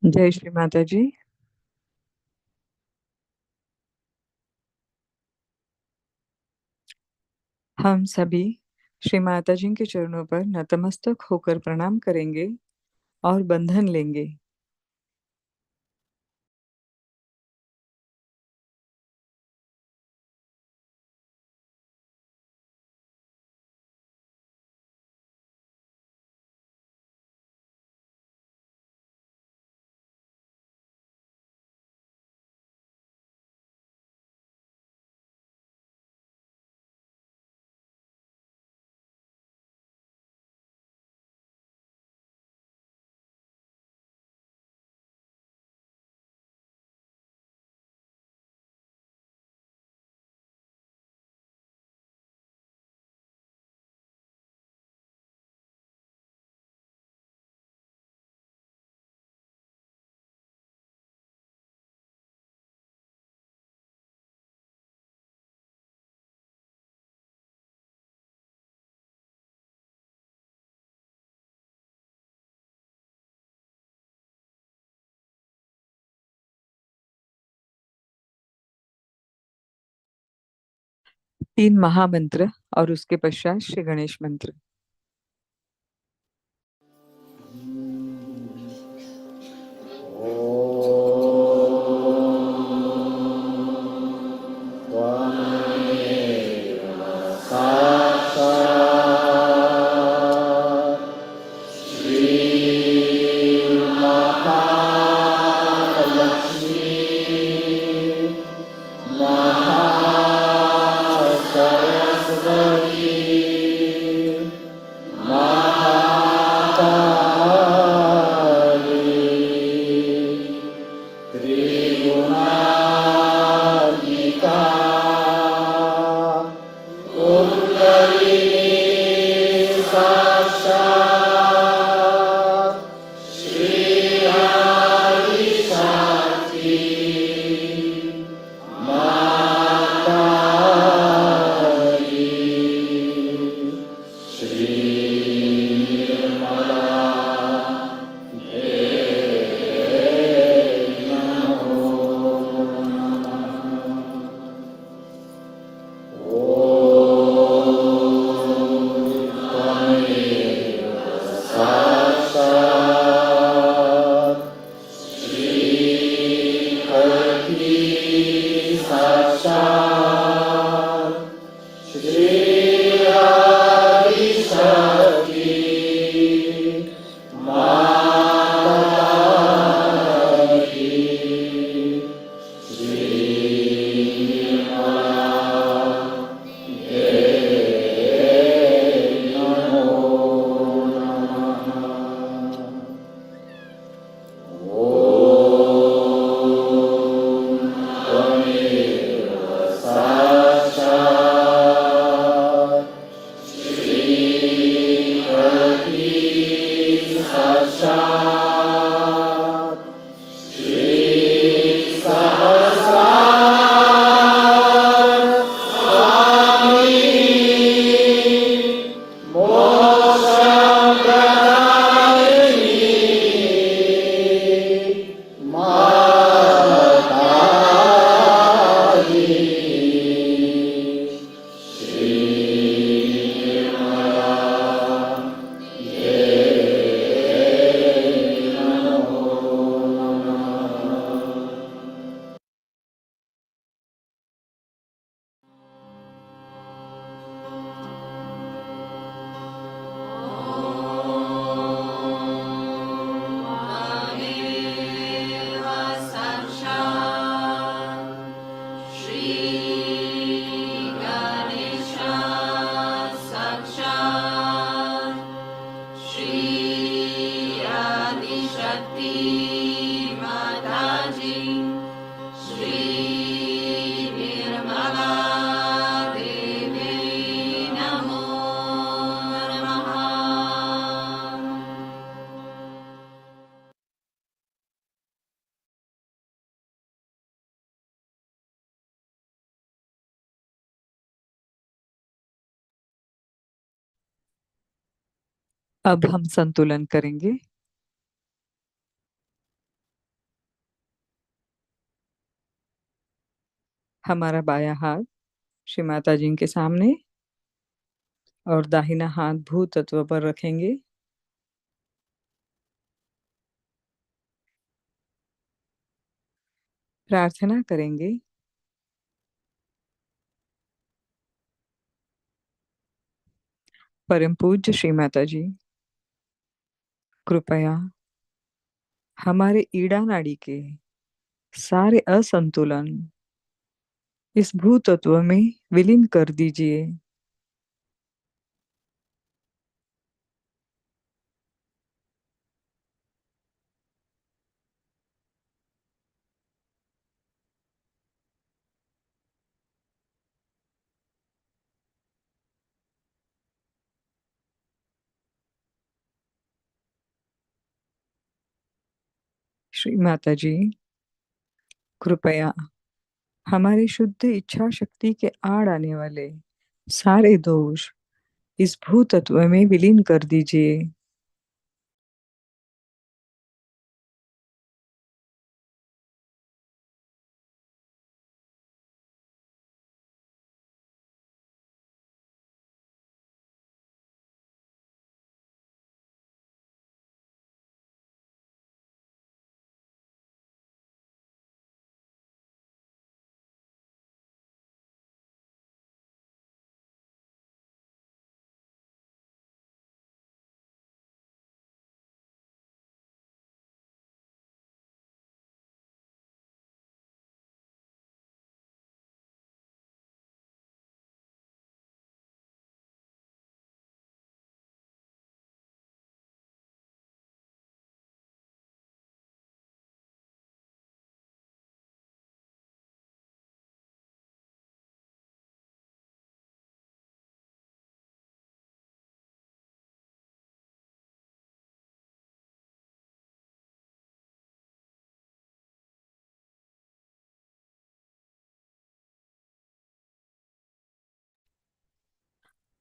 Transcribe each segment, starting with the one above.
जय श्री माता जी। हम सभी श्री माता जी के चरणों पर नतमस्तक होकर प्रणाम करेंगे और बंधन लेंगे। तीन महामंत्र और उसके पश्चात श्री गणेश मंत्र। अब हम संतुलन करेंगे। हमारा बायां हाथ श्री माता जी के सामने और दाहिना हाथ भू तत्व पर रखेंगे। प्रार्थना करेंगे। परम पूज्य श्री माता जी, कृपया हमारे ईड़ा नाड़ी के सारे असंतुलन इस भू तत्व में विलीन कर दीजिए। श्री माता जी, कृपया हमारी शुद्ध इच्छा शक्ति के आड़ आने वाले सारे दोष इस भू तत्व में विलीन कर दीजिए।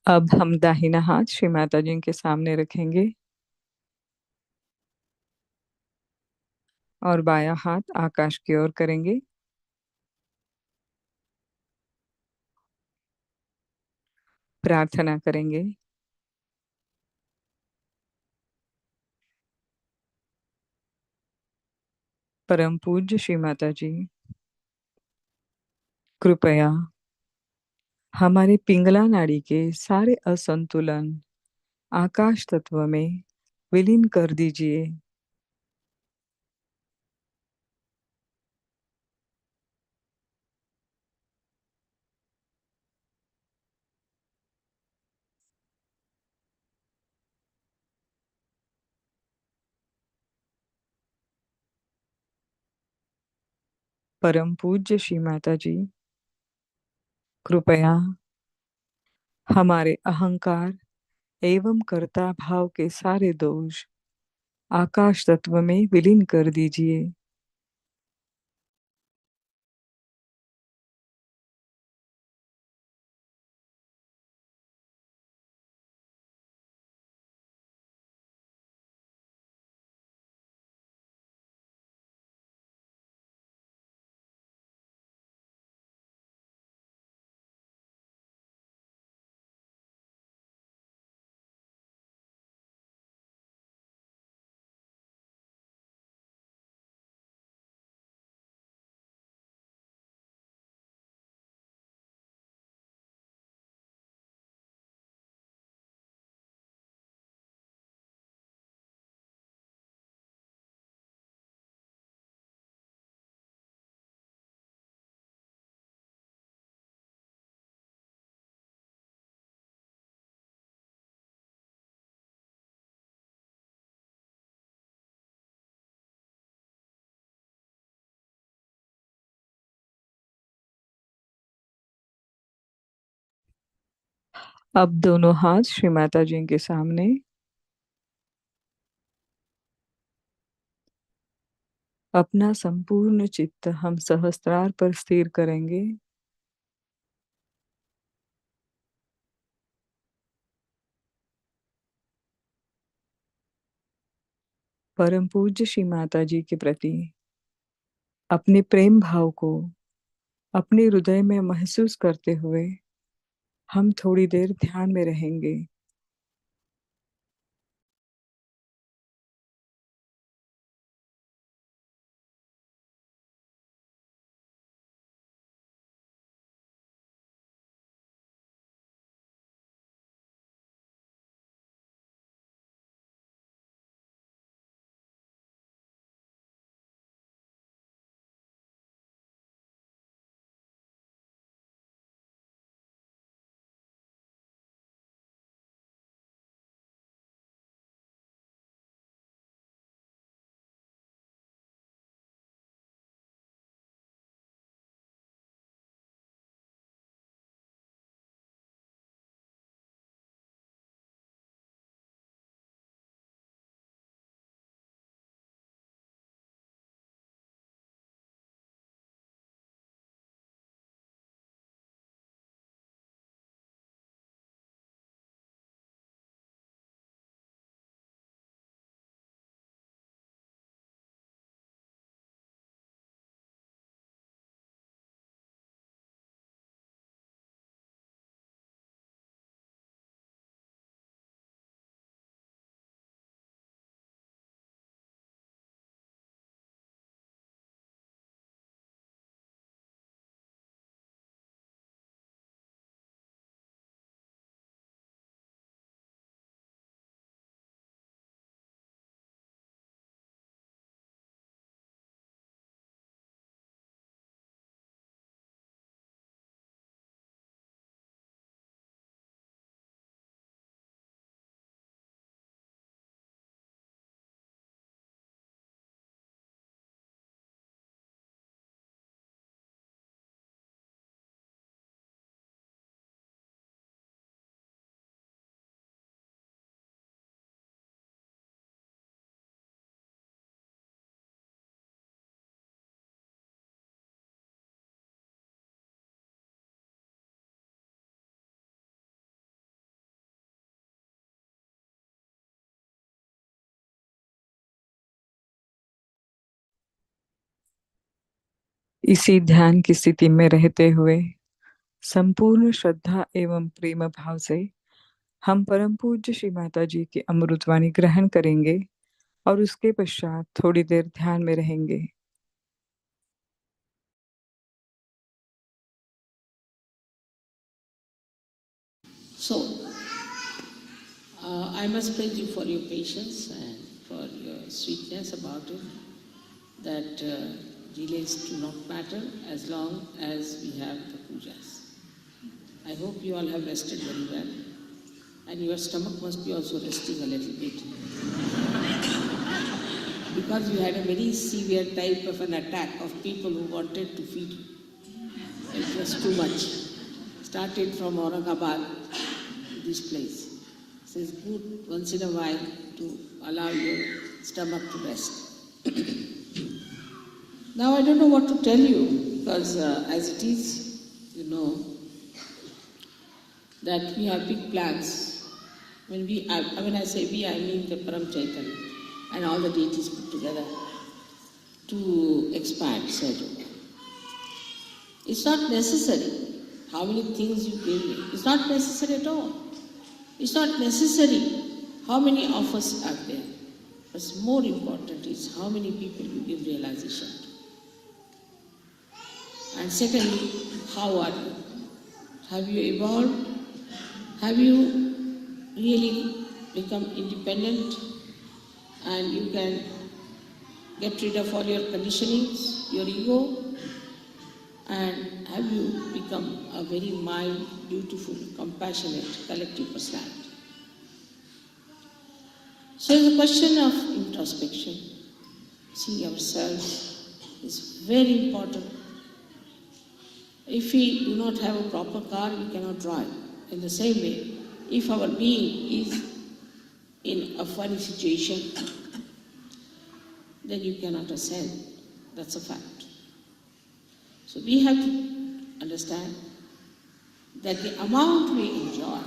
अब हम दाहिना हाथ श्री माता जी के सामने रखेंगे और बायां हाथ आकाश की ओर करेंगे। प्रार्थना करेंगे। परम पूज्य श्री माता जी, कृपया हमारे पिंगला नाड़ी के सारे असंतुलन आकाश तत्व में विलीन कर दीजिए। परम पूज्य श्री माता जी, कृपया हमारे अहंकार एवं कर्ता भाव के सारे दोष आकाश तत्व में विलीन कर दीजिए। अब दोनों हाथ श्री माता जी के सामने। अपना संपूर्ण चित्त हम सहस्त्रार पर स्थिर करेंगे। परम पूज्य श्री माता जी के प्रति अपने प्रेम भाव को अपने हृदय में महसूस करते हुए हम थोड़ी देर ध्यान में रहेंगे। इसी ध्यान की स्थिति में रहते हुए संपूर्ण श्रद्धा एवं प्रेम भाव से हम परम पूज्य श्री माता जी की अमृतवाणी ग्रहण करेंगे और उसके पश्चात थोड़ी देर ध्यान में रहेंगे। So, I must praise you for your patience and for your sweetness about it, that delays do not matter as long as we have the pujas. I hope you all have rested very well, and your stomach must be also resting a little bit, because you had a very severe type of an attack of people who wanted to feed you. It was too much. Started from Aurangabad to this place. So it's good once in a while to allow your stomach to rest. Now I don't know what to tell you, because as it is, you know, that we have big plans. When I say we, I mean the Param Chaitanya and all the deities put together to expand Sahaja. It's not necessary how many things you give me. It's not necessary at all. It's not necessary how many offers are there. What's more important is how many people you give realization to. And secondly, how are you? Have you evolved? Have you really become independent and you can get rid of all your conditionings, your ego? And have you become a very mild, beautiful, compassionate, collective personality? So the question of introspection, seeing ourselves, is very important. If we do not have a proper car, we cannot drive. In the same way, if our being is in a funny situation, then you cannot ascend. That's a fact. So we have to understand that the amount we enjoy,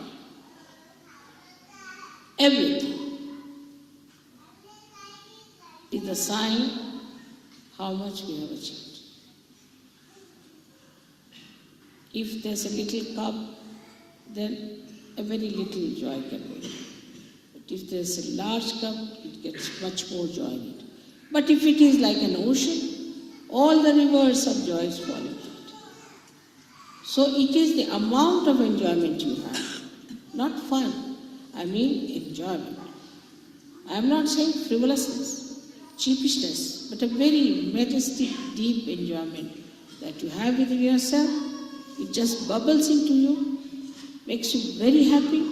everything, is a sign how much we have achieved. If there's a little cup, then a very little joy can be. But if there's a large cup, it gets much more joy in it. But if it is like an ocean, all the rivers of joy fall into it. So it is the amount of enjoyment you have, not fun. I mean enjoyment. I am not saying frivolousness, cheapishness, but a very majestic, deep enjoyment that you have within yourself. It just bubbles into you, makes you very happy,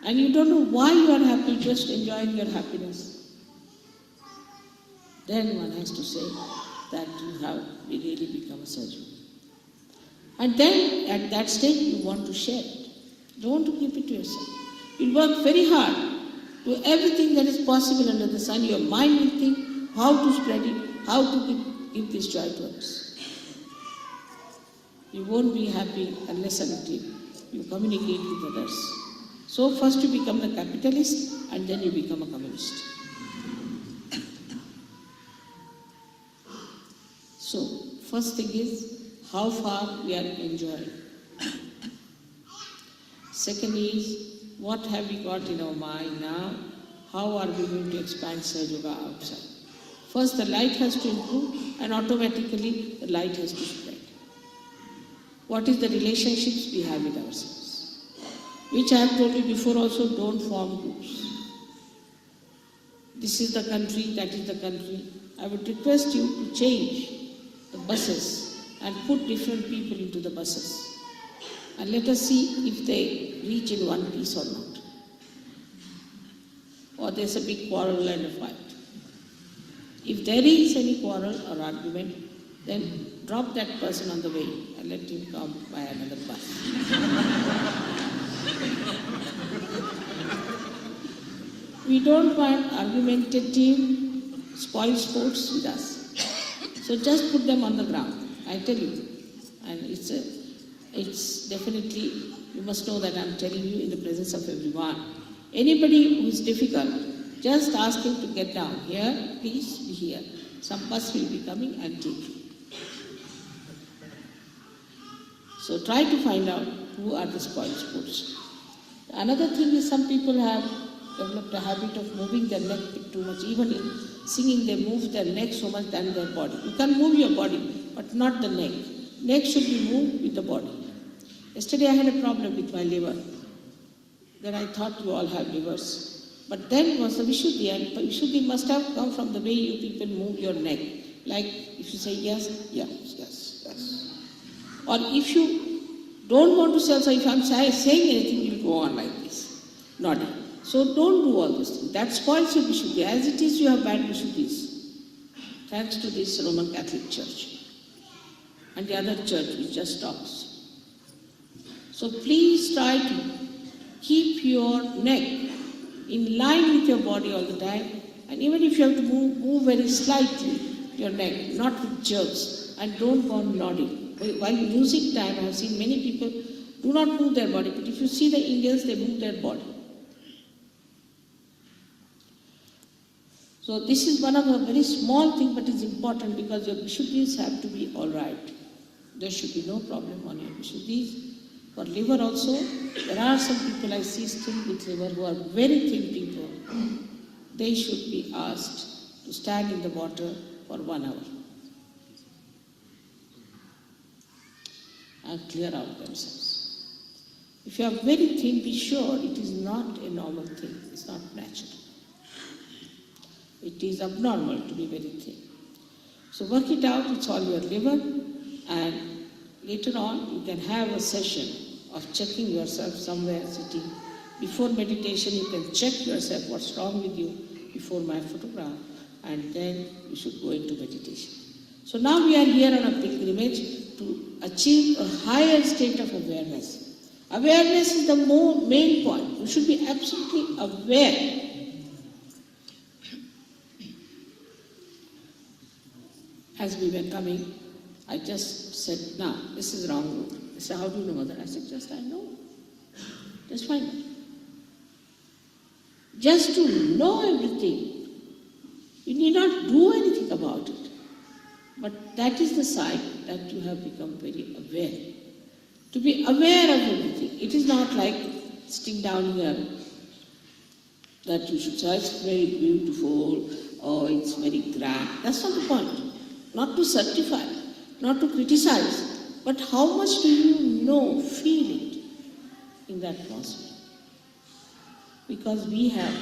and you don't know why you are happy, just enjoying your happiness. Then one has to say that you have really become a surgeon. And then at that stage you want to share it. You don't want to keep it to yourself. You'll work very hard to everything that is possible under the sun. Your mind will think how to spread it, how to give this joy to others. You won't be happy unless and until you communicate with others. So first you become the capitalist and then you become a communist. So first thing is how far we are enjoying. Second is what have we got in our mind now? How are we going to expand Sahaja Yoga outside? First the light has to improve and automatically the light has to spread. What is the relationships we have with ourselves? Which I have told you before also, don't form groups. This is the country, that is the country. I would request you to change the buses and put different people into the buses. And let us see if they reach in one piece or not. Or there's a big quarrel and a fight. If there is any quarrel or argument, then drop that person on the way and let him come by another bus. We don't want argumentative, spoil sports with us. So just put them on the ground, I tell you. And it's definitely, you must know that I'm telling you in the presence of everyone. Anybody who is difficult, just ask him to get down. Here, please be here. Some bus will be coming and take you. So try to find out who are the spoiled sports. Another thing is some people have developed a habit of moving their neck too much. Even in singing, they move their neck so much than their body. You can move your body, but not the neck. Neck should be moved with the body. Yesterday I had a problem with my liver. Then I thought you all have livers. But then was the Vishuddhi, and Vishuddhi must have come from the way you people move your neck. Like if you say yes, yes, yes, yes. Or if you don't want to say, so if I'm saying anything, you'll go on like this, nodding. So don't do all those things. That spoils your Vishuddhi. As it is, you have bad Vishuddhis. Thanks to this Roman Catholic Church. And the other church which just talks. So please try to keep your neck in line with your body all the time. And even if you have to move very slightly your neck, not with jerks, and don't go on nodding. While music time, I have seen many people do not move their body, but if you see the Indians, they move their body. So this is one of a very small thing, but it's important because your Vishuddhis have to be all right. There should be no problem on your Vishuddhis. For liver also, there are some people I see still with liver who are very thin people. They should be asked to stand in the water for 1 hour and clear out themselves. If you are very thin, be sure it is not a normal thing. It's not natural. It is abnormal to be very thin. So work it out, it's all your liver, and later on you can have a session of checking yourself somewhere sitting. Before meditation you can check yourself what's wrong with you before my photograph, and then you should go into meditation. So now we are here on a pilgrimage to achieve a higher state of awareness. Awareness is the main point. You should be absolutely aware. As we were coming, I just said, "Now, this is wrong route." They said, "How do you know that?" I said, "Just I know. Just find it." Just to know everything, you need not do anything about it. But that is the sign that you have become very aware. to be aware of everything. It is not like sitting down here that you should say it's very beautiful or it's very grand. That's not the point. Not to certify, not to criticize, but how much do you know, feel it in that atmosphere? Because we have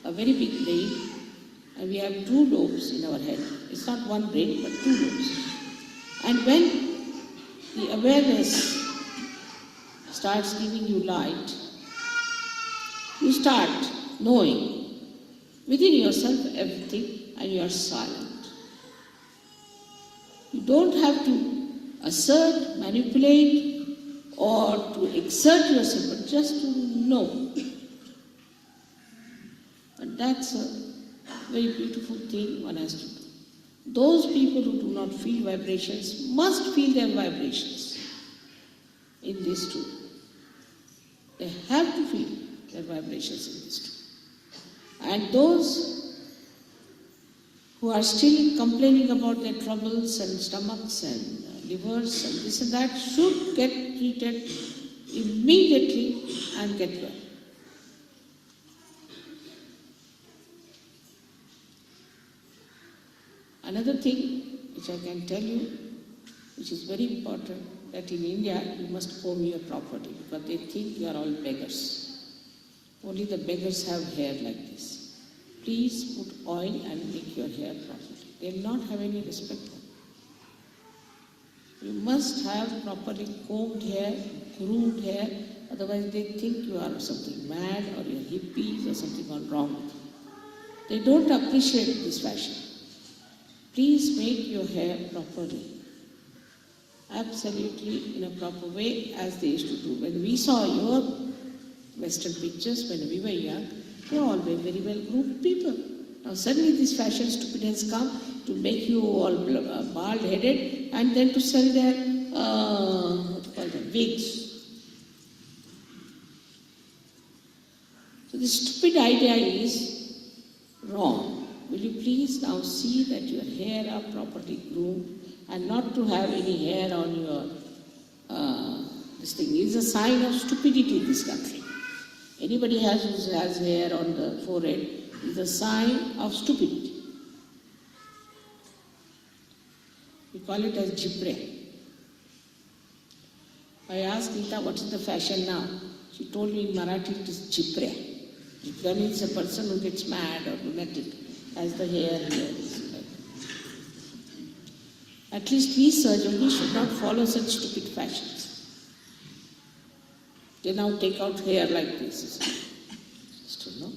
a very big brain and we have two lobes in our head. It's not one brain, but two lobes. And when the awareness starts giving you light, you start knowing within yourself everything and you are silent. You don't have to assert, manipulate, or to exert yourself, but just to know. And that's a very beautiful thing one has to do. Those people who do not feel vibrations must feel their vibrations in this too. They have to feel their vibrations in this too. And those who are still complaining about their troubles and stomachs and livers and this and that should get treated immediately and get well. Another thing which I can tell you, which is very important, that in India you must comb your property because they think you are all beggars. Only the beggars have hair like this. Please put oil and make your hair properly. They will not have any respect for you. You must have properly combed hair, groomed hair, otherwise they think you are something mad or you're hippies or something gone wrong with you. They don't appreciate this fashion. Please make your hair properly. Absolutely in a proper way as they used to do. When we saw your Western pictures when we were young, they all were very well groomed people. Now suddenly this fashion stupid has come to make you all bald-headed and then to sell their, what do you call them, wigs. So this stupid idea is wrong. Will you please now see that your hair are properly groomed and not to have any hair on your, this thing is a sign of stupidity in this country. Anybody who has hair on the forehead is a sign of stupidity. We call it as jipre. I asked Geeta, what is the fashion now? She told me in Marathi it is jipre. Jipre means a person who gets mad or lunatic, as the hair here is. At least we surgeons should not follow such stupid fashions. They now take out hair like this, just to know,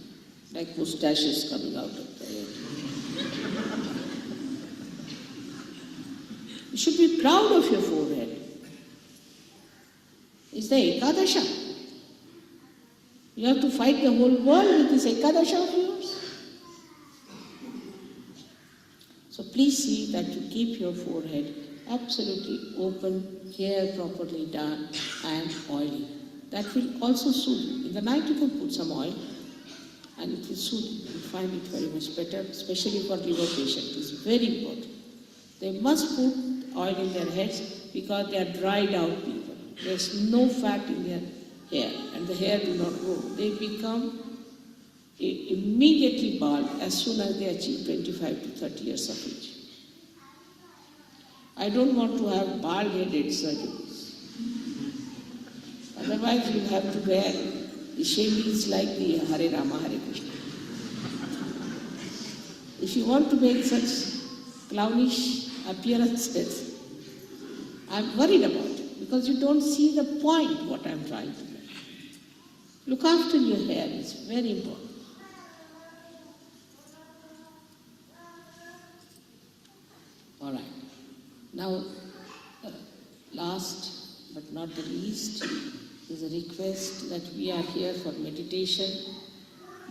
like moustaches coming out of the hair. You should be proud of your forehead. It's the Ekadasha. You have to fight the whole world with this Ekadasha of yours. So please see that you keep your forehead absolutely open, hair properly done and oily. That will also soothe you. In the night you can put some oil and it will soothe you. You find it very much better, especially for liver patients. It's very important. They must put oil in their heads because they are dried out people. There's no fat in their hair and the hair do not grow. They become immediately bald as soon as they achieve 25 to 30 years of age. I don't want to have bald-headed surgeries. Otherwise you have to wear the shavings like the Hare Rama, Hare Krishna. If you want to make such clownish appearances, I'm worried about it because you don't see the point what I'm trying to make. Look after your hair, it's very important. All right. Now, last but not the least, is a request that we are here for meditation.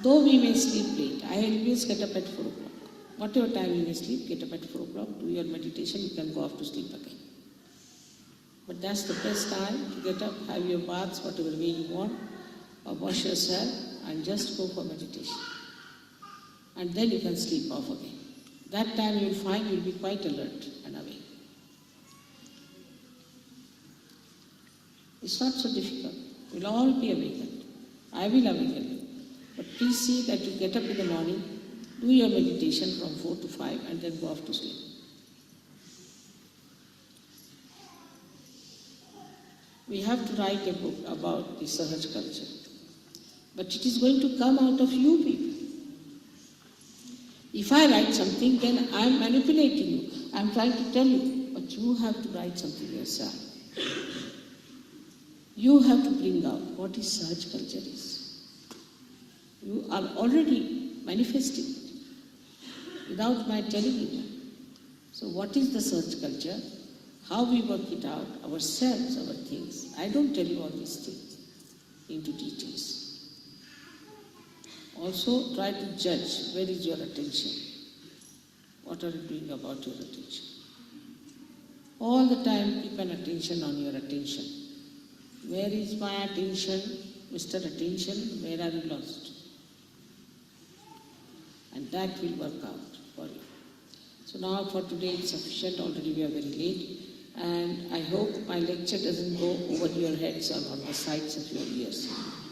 Though we may sleep late, I always get up at 4 o'clock. Whatever time you may sleep, get up at 4 o'clock, do your meditation, you can go off to sleep again. But that's the best time to get up, have your baths, whatever way you want, or wash yourself and just go for meditation. And then you can sleep off again. That time you'll find you'll be quite alert and awake. It's not so difficult. We'll all be awakened. I will awaken you. But please see that you get up in the morning, do your meditation from 4 to 5 and then go off to sleep. We have to write a book about the Sahaj culture. But it is going to come out of you people. If I write something, then I am manipulating you. I am trying to tell you, but you have to write something yourself. You have to bring out what is Sahaj culture is. You are already manifesting it without my telling you. So what is the Sahaj culture? How we work it out, ourselves, our things. I don't tell you all these things into details. Also try to judge where is your attention. What are you doing about your attention? All the time keep an attention on your attention. Where is my attention? Mr. Attention, where are you lost? And that will work out for you. So now for today it's sufficient, already we are very late. And I hope my lecture doesn't go over your heads or on the sides of your ears.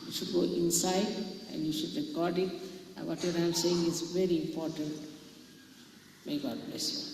You should go inside and you should record it. And whatever I am saying is very important. May God bless you.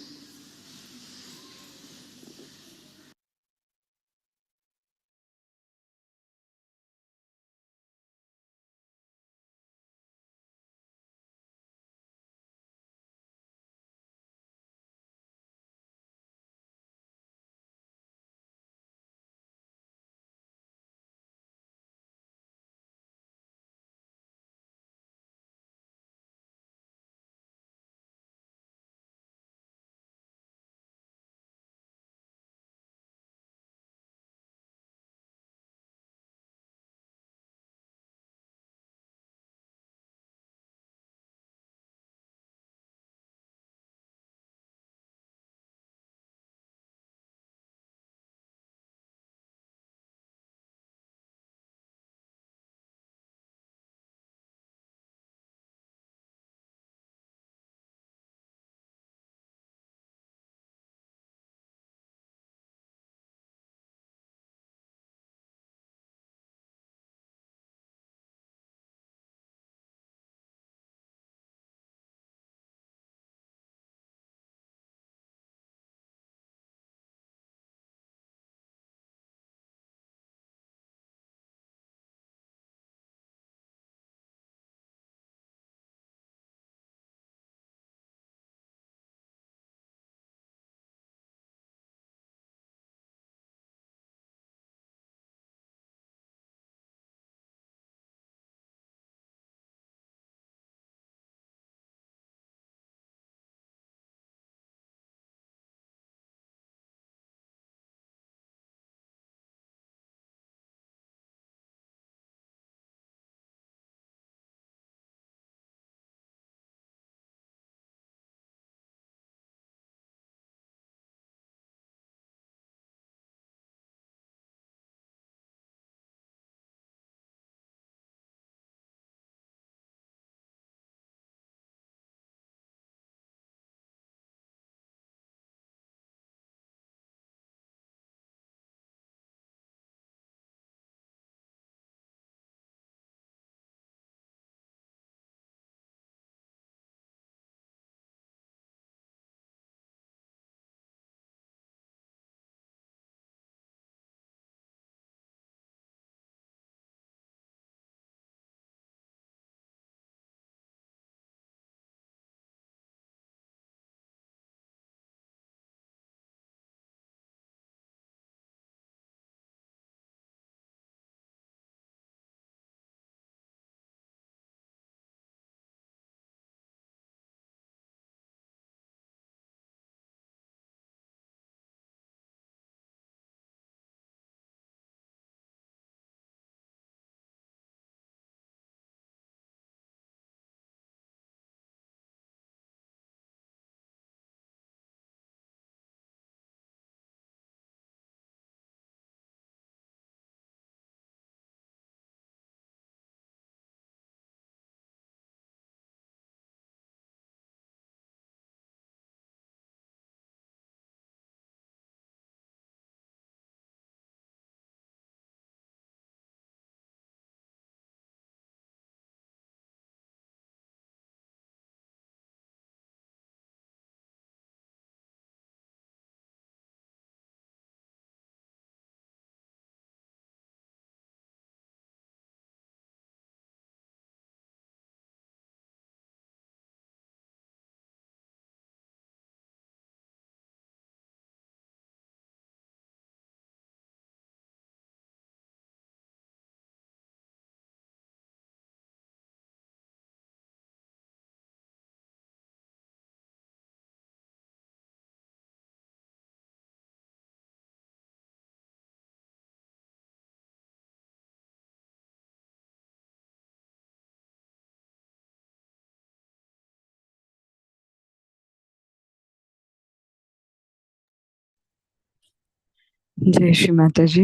जय श्री माता जी।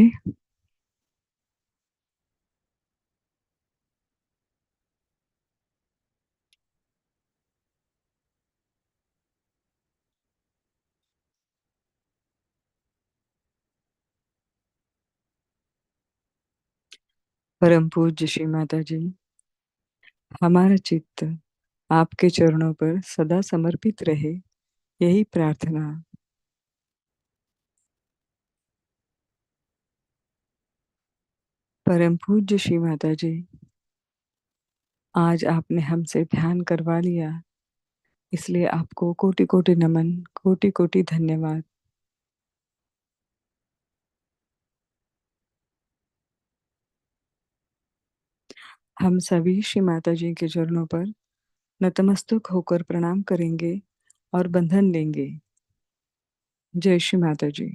परम पूज्य श्री माता जी, हमारा चित्त आपके चरणों पर सदा समर्पित रहे, यही प्रार्थना। परम पूज्य श्री माता जी, आज आपने हमसे ध्यान करवा लिया, इसलिए आपको कोटि कोटि नमन, कोटि कोटि धन्यवाद। हम सभी श्री माता जी के चरणों पर नतमस्तक होकर प्रणाम करेंगे और बंधन लेंगे। जय श्री माता जी।